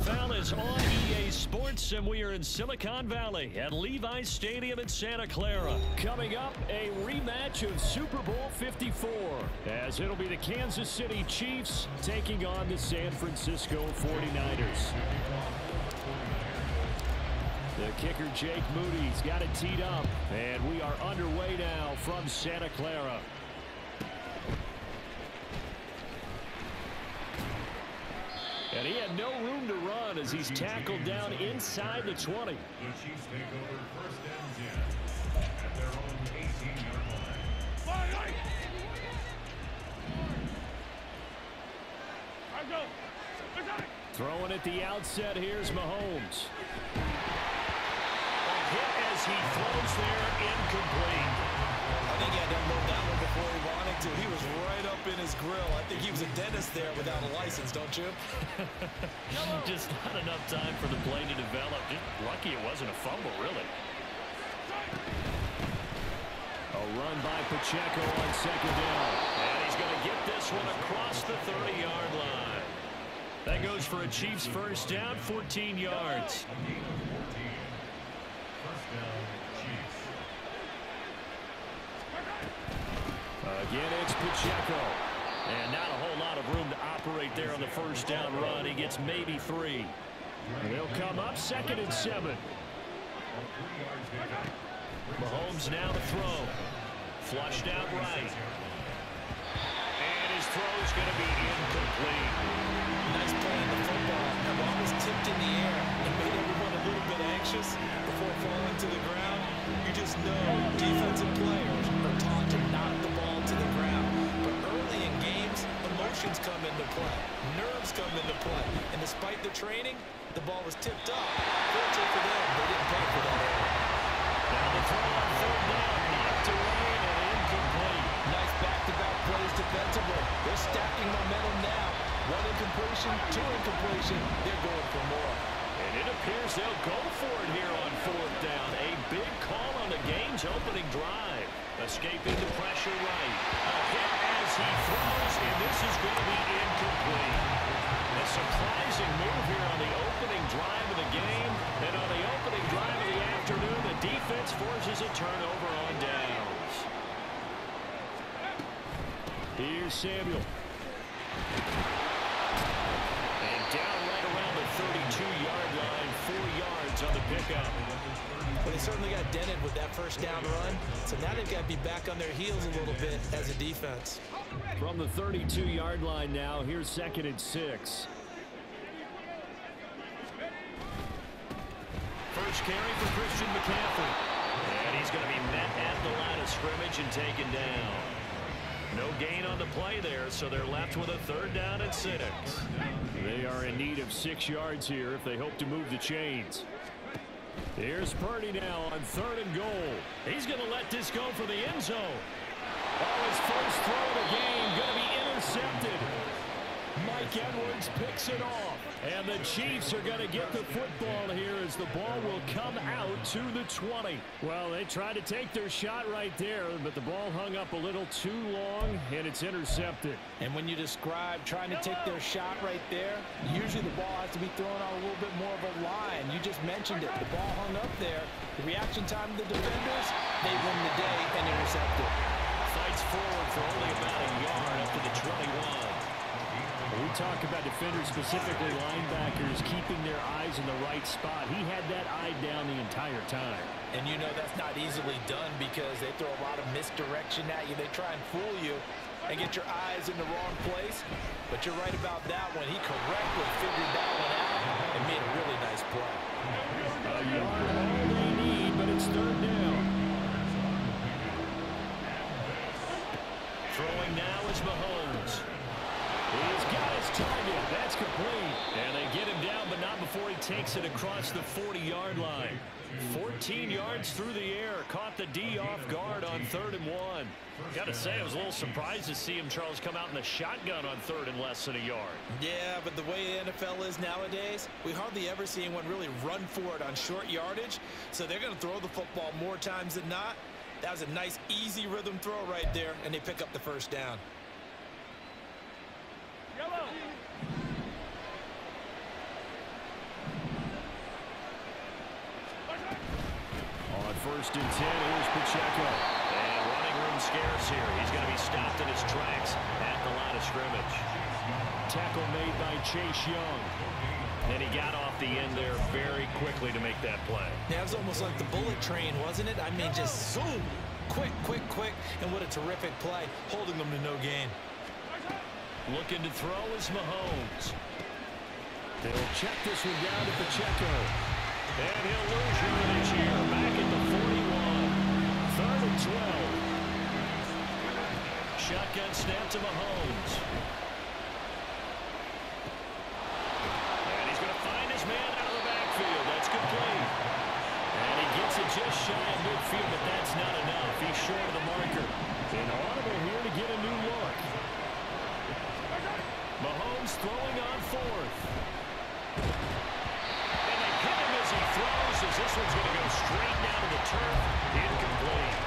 NFL is on EA Sports, and we are in Silicon Valley at Levi's Stadium in Santa Clara. Coming up, a rematch of Super Bowl 54, as it'll be the Kansas City Chiefs taking on the San Francisco 49ers. The kicker, Jake Moody's got it teed up, and we are underway now from Santa Clara. And he had no room to run as he's tackled down inside the 20. The Chiefs take over first and 10 at their own 18-yard line. Throwing at the outset, here's Mahomes. A hit as he throws there, incomplete. I think he had to unload that one before he wanted to. He was right up in his grill. I think he was a dentist there without a license, don't you? Just not enough time for the play to develop. Lucky it wasn't a fumble, really. A run by Pacheco on second down. And he's going to get this one across the 30-yard line. That goes for a Chiefs first down, 14 yards. Again, it's Pacheco. And not a whole lot of room to operate there on the first down run. He gets maybe 3. And they'll come up second and 7. Mahomes now to throw. Flushed out right. And his throw's going to be incomplete. Nice play on the football. The ball was tipped in the air and made everyone a little bit anxious before falling to the ground. You just know defensive players are taught to knock the ball to the ground. But early in games, emotions come into play. Nerves come into play. And despite the training, the ball was tipped up. Fortunately for them, they didn't pay for that. Now the throw on third down, knocked away and incomplete. Nice back-to-back plays defensively. They're stacking momentum now. 1 incompletion, 2 incompletion. They're going for more. And it appears they'll go for it here on fourth down. A big call on the game's opening drive. Escaping the pressure right. A hit as he throws, and this is going to be incomplete. A surprising move here on the opening drive of the game. And on the opening drive of the afternoon, the defense forces a turnover on downs. Here's Samuel. And down right around the 32-yard line, 4 yards on the pickup. Well, they certainly got dented with that first down run, so now they've got to be back on their heels a little bit as a defense. From the 32-yard line now, here's second and 6. First carry for Christian McCaffrey. And he's going to be met at the line of scrimmage and taken down. No gain on the play there, so they're left with a third down and 6. They are in need of 6 yards here if they hope to move the chains. Here's Purdy now on third and goal. He's going to let this go for the end zone. Oh, his first throw of the game going to be intercepted. Mike Edwards picks it off. And the Chiefs are going to get the football here as the ball will come out to the 20. Well, they tried to take their shot right there, but the ball hung up a little too long, and it's intercepted. And when you describe trying to take their shot right there, usually the ball has to be thrown on a little bit more of a line. You just mentioned it. The ball hung up there. The reaction time of the defenders, they win the day and intercept it. Fights forward for only about a yard up to the 21. We talk about defenders, specifically linebackers, keeping their eyes in the right spot. He had that eye down the entire time. And you know that's not easily done because they throw a lot of misdirection at you. They try and fool you and get your eyes in the wrong place. But you're right about that one. He correctly figured that one out and made a really nice play. A yard all they need, but it's third down. Throwing now is Mahomes. He's got his target. That's complete. And they get him down, but not before he takes it across the 40-yard line. 14 yards through the air. Caught the D off guard on 3rd and 1. Got to say, I was a little surprised to see him, Charles, come out in the shotgun on 3rd and less than a yard. Yeah, but the way the NFL is nowadays, we hardly ever see anyone really run for it on short yardage. So they're going to throw the football more times than not. That was a nice, easy rhythm throw right there, and they pick up the first down. 1st and 10. Here's Pacheco. And running room scarce here. He's going to be stopped in his tracks at the line of scrimmage. Tackle made by Chase Young. And he got off the end there very quickly to make that play. Yeah, it was almost like the bullet train, wasn't it? I mean, just zoom. Quick, quick, quick. And what a terrific play, holding them to no gain. Looking to throw is Mahomes. They'll check this one down to Pacheco. And he'll lose yardage here. Back at the 41. 3rd and 12. Shotgun snap to Mahomes. And he's going to find his man out of the backfield. That's complete. And he gets it just shy of midfield, but that's not enough. He's short of the marker. An audible here to get a new look. Mahomes throwing on 4th. And they hit him as he throws, as this one's going to go straight down to the turf. Incomplete.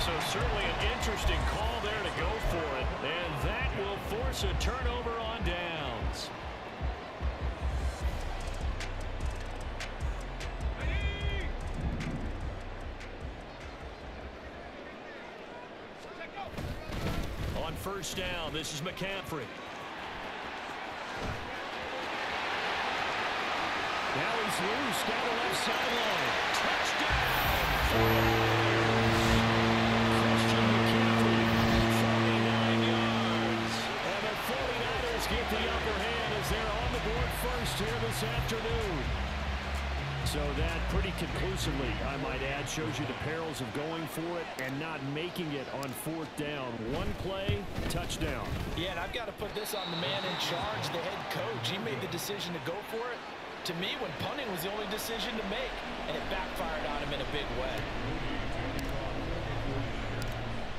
So certainly an interesting call there to go for it. And that will force a turnover on downs. On 1st down, this is McCaffrey. Now he's loose down the left sideline. Touchdown! Christian McCaffrey, 49 yards. And the 49ers get the upper hand as they're on the board first here this afternoon. So that pretty conclusively, I might add, shows you the perils of going for it and not making it on 4th down. One play, touchdown. Yeah, and I've got to put this on the man in charge, the head coach. He made the decision to go for it. To me, when punting was the only decision to make, and it backfired on him in a big way.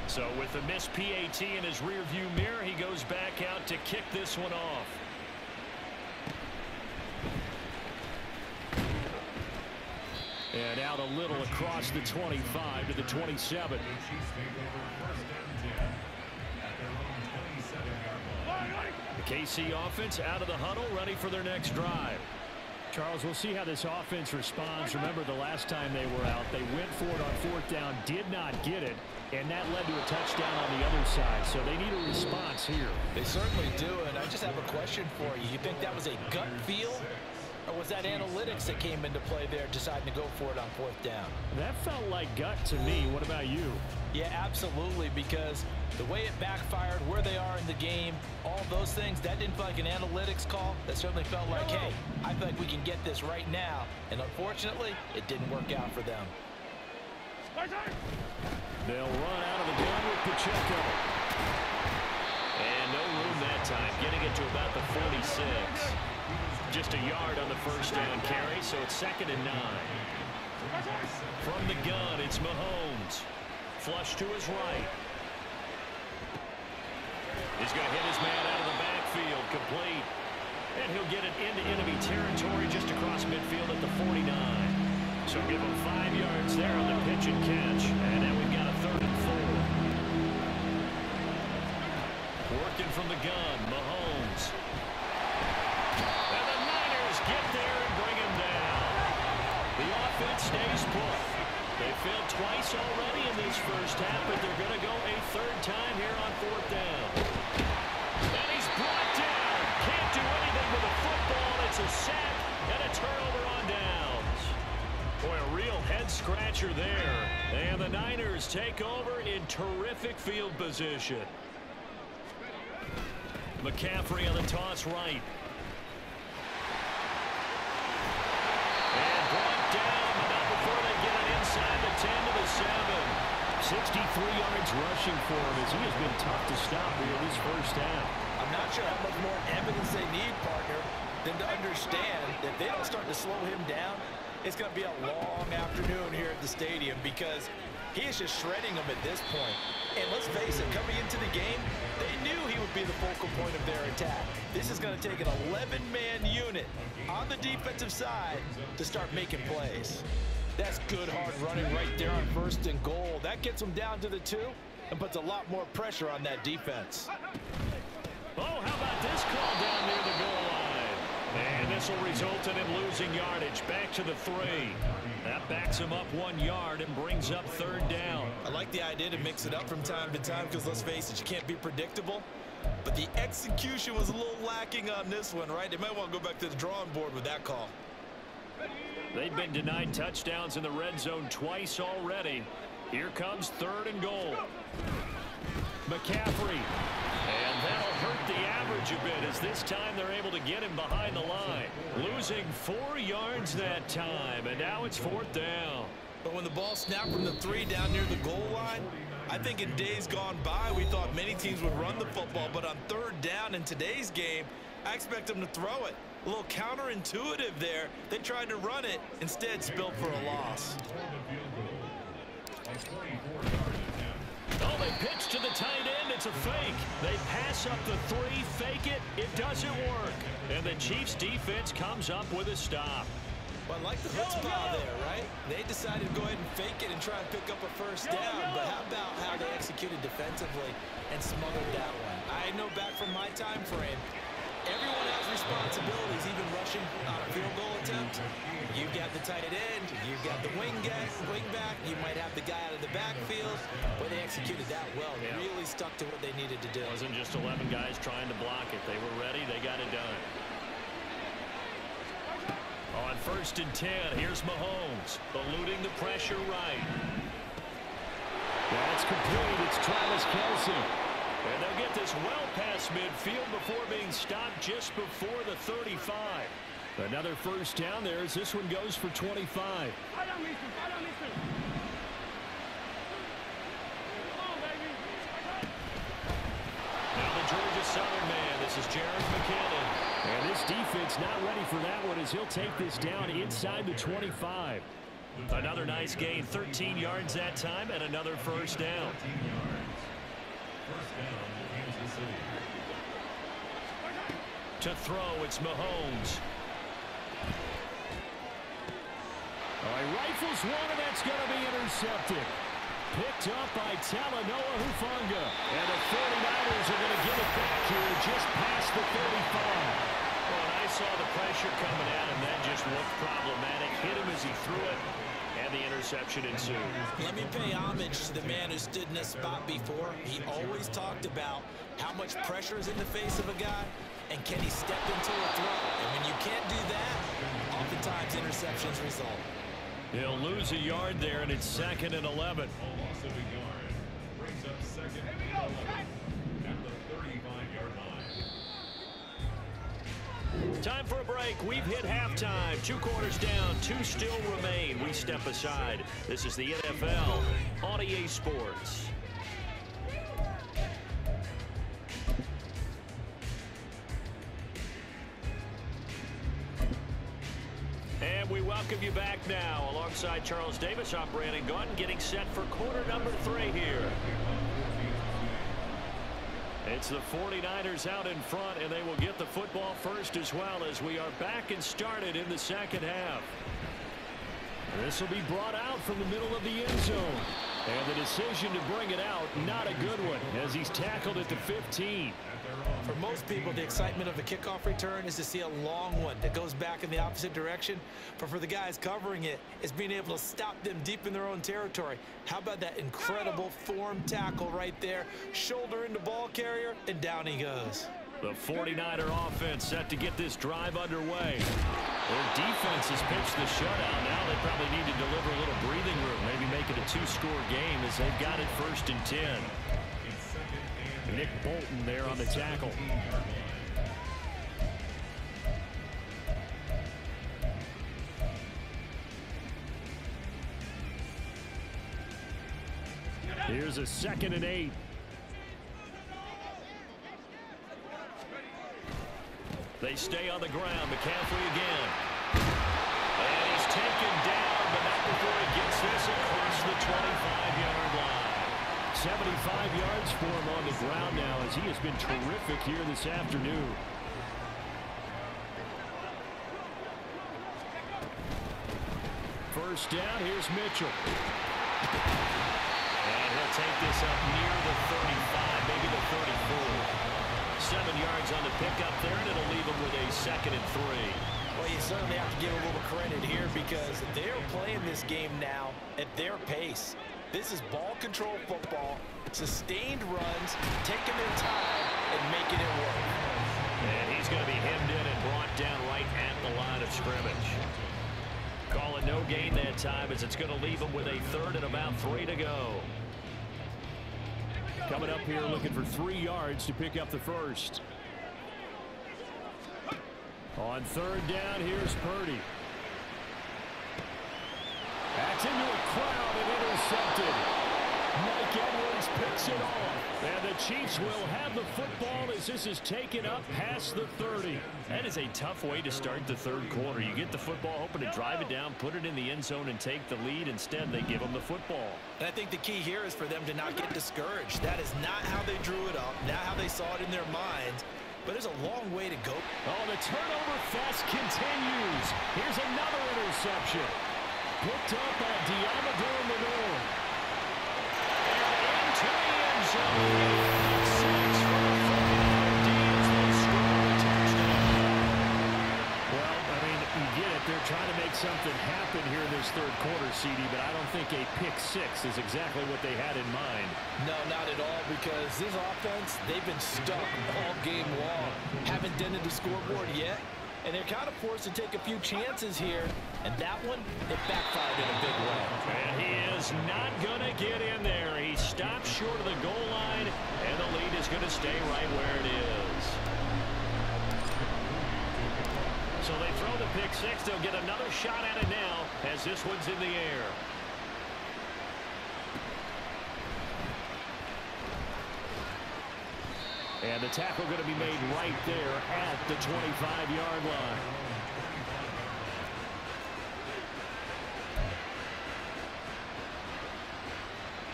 So with the missed PAT in his rearview mirror, he goes back out to kick this one off. And out a little across the 25 to the 27. The KC offense out of the huddle, ready for their next drive. Charles, we'll see how this offense responds. Remember, the last time they were out, they went for it on 4th down, did not get it, and that led to a touchdown on the other side. So they need a response here. They certainly do, and I just have a question for you. You think that was a gut feel? Or was that analytics that came into play there, deciding to go for it on 4th down? That felt like gut to me. What about you? Yeah, absolutely, because the way it backfired, where they are in the game, all those things, that didn't feel like an analytics call. That certainly felt like, hey, I feel like we can get this right now. And unfortunately, it didn't work out for them. They'll run out of the gun with Pacheco. And no room that time, getting it to about the 46. Just a yard on the 1st down carry, so it's 2nd and 9. From the gun, it's Mahomes. Flush to his right. He's going to hit his man out of the backfield, complete. And he'll get it into enemy territory just across midfield at the 49. So give him 5 yards there on the pitch and catch. And now we've got a 3rd and 4. Working from the gun, Mahomes. And the Niners get there and bring him down. The offense stays put. They failed twice already in this 1st half, but they're going to go a 3rd time here on 4th down. And he's brought down. Can't do anything with the football. It's a sack and a turnover on downs. Boy, a real head-scratcher there. And the Niners take over in terrific field position. McCaffrey on the toss right. And brought down, but not before they get it inside the 10 to the 7. 63 yards rushing for him as he has been tough to stop here this 1st half. I'm not sure how much more evidence they need, partner, than to understand that if they don't start to slow him down, it's going to be a long afternoon here at the stadium because he is just shredding them at this point. And let's face it, coming into the game, they knew he would be the focal point of their attack. This is going to take an 11-man unit on the defensive side to start making plays. That's good hard running right there on 1st and goal. That gets them down to the 2 and puts a lot more pressure on that defense. Oh, how about this call down near the goal line? And this will result in him losing yardage back to the 3. That backs him up 1 yard and brings up third down. I like the idea to mix it up from time to time because, let's face it, you can't be predictable. But the execution was a little lacking on this one, right? They might want to go back to the drawing board with that call. They've been denied touchdowns in the red zone twice already. Here comes 3rd and goal. McCaffrey. And that'll hurt the average a bit as this time they're able to get him behind the line. Losing 4 yards that time, and now it's 4th down. But when the ball snapped from the 3 down near the goal line, I think in days gone by, we thought many teams would run the football, but on 3rd down in today's game, I expect them to throw it. A little counterintuitive there. They tried to run it, instead spilled for a loss. Oh, they pitch to the tight end. It's a fake. They pass up the 3, fake it. It doesn't work. And the Chiefs defense comes up with a stop. Well, I like the chutzpah there, right? They decided to go ahead and fake it and try and pick up a 1st down. But how about how they executed defensively and smothered that one? I know back from my time frame, everyone has responsibilities, even rushing on a field goal attempt. You've got the tight end, you've got the wing back, you might have the guy out of the backfield. But they executed that well. They really stuck to what they needed to do. It wasn't just 11 guys trying to block it. They were ready. They got it done. On 1st and 10, here's Mahomes, eluding the pressure right. That's complete. It's Travis Kelce. And they'll get this well past midfield before being stopped just before the 35. Another 1st down there as this one goes for 25. Now the Georgia Southern man. This is Jared McKinnon. And this defense not ready for that one as he'll take this down inside the 25. Another nice gain, 13 yards that time, and another 1st down. To throw, it's Mahomes. He rifles one, and that's going to be intercepted. Picked up by Talanoa Hufanga. And the 49ers are going to get it back here just past the 35. Well, and I saw the pressure coming at him. That just looked problematic. Hit him as he threw it, and the interception ensued. Let me pay homage to the man who stood in this spot before. He always talked about how much pressure is in the face of a guy, and can he step into a throw. And when you can't do that, oftentimes interceptions result. He'll lose a yard there, and it's 2nd and 11. Loss of a yard. Brings up 2nd and 11 at the 35-yard line. Time for a break. We've hit halftime. 2 quarters down. 2 still remain. We step aside. This is the NFL on EA Sports. And we welcome you back now alongside Charles Davis. I'm Brandon Gunn, getting set for quarter number 3 here. It's the 49ers out in front, and they will get the football first as well as we are back and started in the 2nd half. This will be brought out from the middle of the end zone. And the decision to bring it out, not a good one, as he's tackled at the 15. For most people, the excitement of the kickoff return is to see a long one that goes back in the opposite direction. But for the guys covering it, it's being able to stop them deep in their own territory. How about that incredible form tackle right there? Shoulder into ball carrier, and down he goes. The 49er offense set to get this drive underway. Their defense has pitched the shutout. Now they probably need to deliver a little breathing room, maybe make it a 2-score game as they've got it 1st and 10. Nick Bolton there on the tackle. Here's a 2nd and 8. They stay on the ground. McCaffrey again. And he's taken down, but not before he gets this across the 25-yard line. 75 yards for him on the ground now as he has been terrific here this afternoon. First down, here's Mitchell. And he'll take this up near the 35, maybe the 34. 7 yards on the pickup there, and it'll leave him with a 2nd and 3. Well, you certainly have to give a little credit here because they're playing this game now at their pace. This is ball control football, sustained runs, taking their time and making it work. And he's going to be hemmed in and brought down right at the line of scrimmage. Call it no gain that time as it's going to leave him with a third and about 3 to go. Coming up here looking for 3 yards to pick up the first. On third down, here's Purdy. That's into a crowd and intercepted. Mike Edwards picks it off. And the Chiefs will have the football as this is taken up past the 30. That is a tough way to start the third quarter. You get the football, hoping to drive it down, put it in the end zone, and take the lead. Instead, they give them the football. And I think the key here is for them to not get discouraged. That is not how they drew it up, not how they saw it in their minds. But there's a long way to go. Oh, the turnover fest continues. Here's another interception. Picked up by Diamador Lenore. And into the end zone. 6 for a 45 Deans will score a touchdown. Well, I mean, you get it. They're trying to make something happen here in this third quarter, CD, but I don't think a pick 6 is exactly what they had in mind. No, not at all, because this offense, they've been stuck all game long. Haven't dented the scoreboard yet, and they're kind of forced to take a few chances here, and that one, it backfired in a big way. And he is not going to get in there. He stops short of the goal line, and the lead is going to stay right where it is. So they throw the pick 6. They'll get another shot at it now as this one's in the air. And the tackle going to be made right there at the 25-yard line.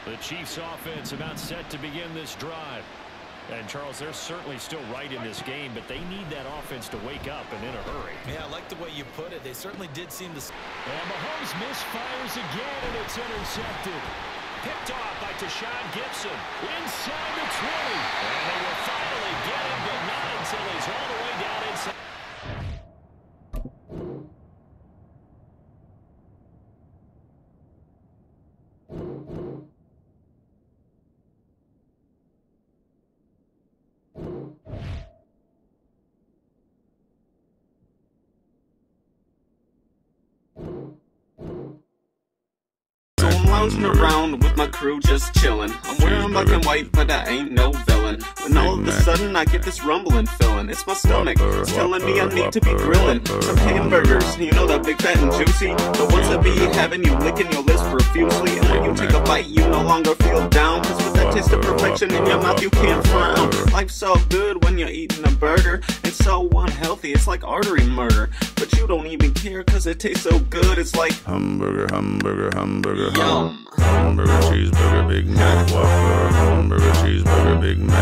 The Chiefs offense about set to begin this drive. And, Charles, they're certainly still right in this game, but they need that offense to wake up and in a hurry. Yeah, I like the way you put it. They certainly did seem to... And Mahomes misfires again, and it's intercepted. Picked off by Tashawn Gibson. Inside the 20. And they will finally get him, but not until he's all the way down inside. Lounging around with my crew just chillin'. I'm wearing black and white, but I ain't no villain. When all of a sudden I get this rumbling feeling. It's my stomach, it's telling me I need to be grillin' some hamburgers, you know that big fat and juicy, the ones that be having you licking your lips profusely. And when you take a bite you no longer feel down, cause with that taste of perfection in your mouth you can't frown. Life's so good when you're eating a burger, it's so unhealthy, it's like artery murder. But you don't even care cause it tastes so good, it's like hamburger, hamburger, hamburger, yum. Hamburger, cheeseburger, Big Mac, Whopper, hamburger, cheeseburger, Big Mac.